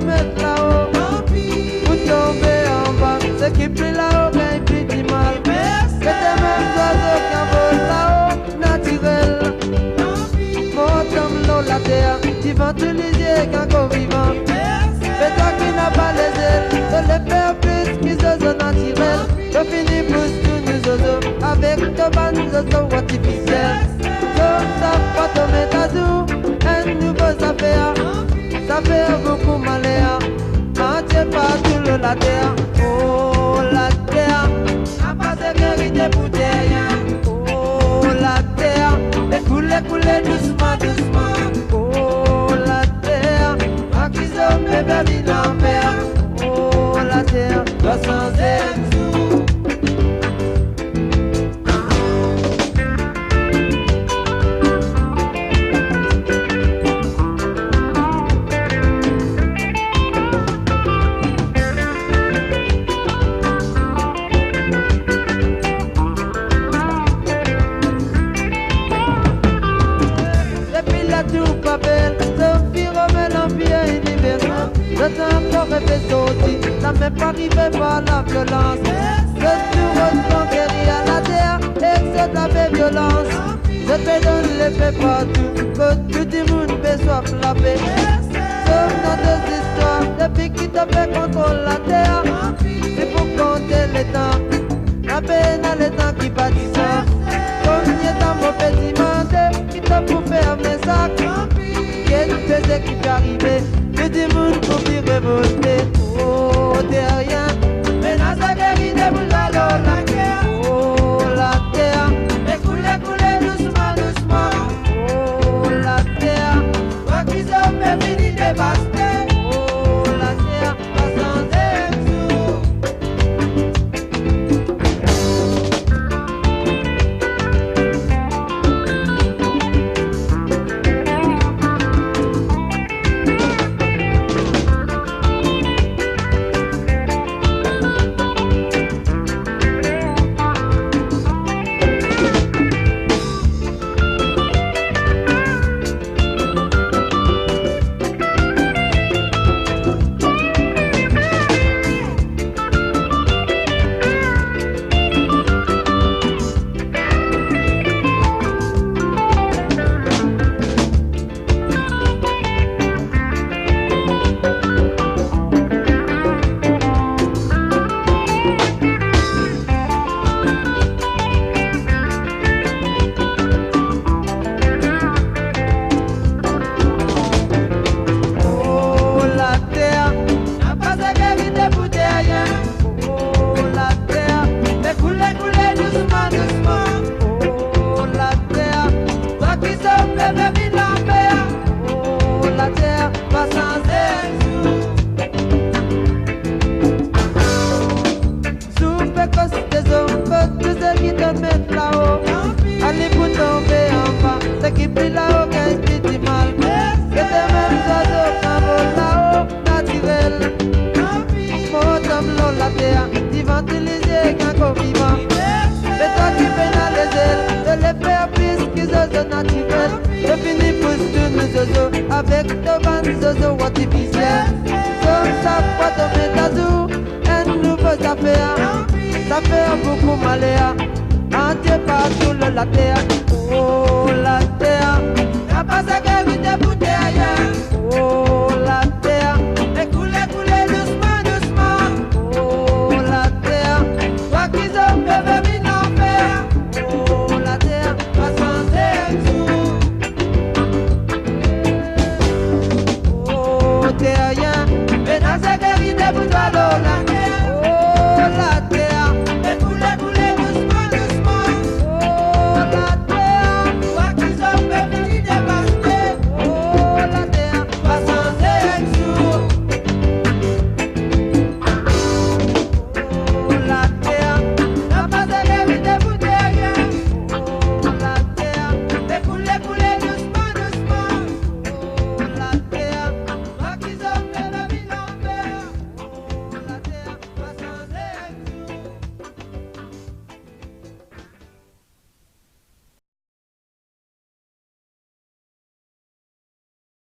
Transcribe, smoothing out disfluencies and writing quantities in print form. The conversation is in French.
mettre là-haut. Pour tomber en bas, ce qui plie là-haut gagne plus du mal. C'est les mêmes oiseaux qui envolent là-haut, naturel. Montant l'eau, la terre, tu vas utiliser qu'un vivant. Mais toi qui n'as pas les ailes, de les faire plus qu'ils sont naturels. Je finis plus tous nous oiseaux, avec de bonnes oiseaux artificiels. Comme ça, pas tomber d'azou, un nouveau affaire. Ça fait beaucoup malheur, entier partout la terre. Oh la terre, n'a pas de vérité pour derrière. Oh la terre, et couler, couler doucement, doucement. Oh la terre, à qui sont mes bébés l'enfer. Oh la terre, doit sans tout. Le temps qu'on rêvait sorti, ça m'est pas arrivé par la violence. Je suis retourné guéri à la terre et c'est la violence. Je te donne l'effet partout, que tout le monde soit frappé. Sauf dans deux histoires, depuis qui te fait contrôle la terre. C'est pour compter les temps, la peine à les temps qui bâtissent. Combien de temps mon petit mandé, qui te pour faire mes sacs. Quel faisait qui peut arriver? Que du monde pour t'y révolter. Oh, t'es rien. Mais dans sa vérité, vous allez la guerre. Oh, la terre. Mais couler, couler doucement, doucement. Oh, la terre. Toi qui sont fait fini dévasté. Oh, la terre. Pas sans allez pour tomber en bas, ce qui plie là-haut gagne plus du mal. C'est les mêmes oiseaux qui envolent là-haut, naturel. Montant l'eau, la terre, tu vas utiliser qu'un vivant. Mais toi qui peines à les ailes, de les faire plus qu'ils oiseaux naturels. Je finis pour tous nos oiseaux, avec de bonnes oiseaux artificiels. Comme ça, pas tomber d'azou, un nouveau affaire. Ça fait beaucoup malheur, entier partout la terre.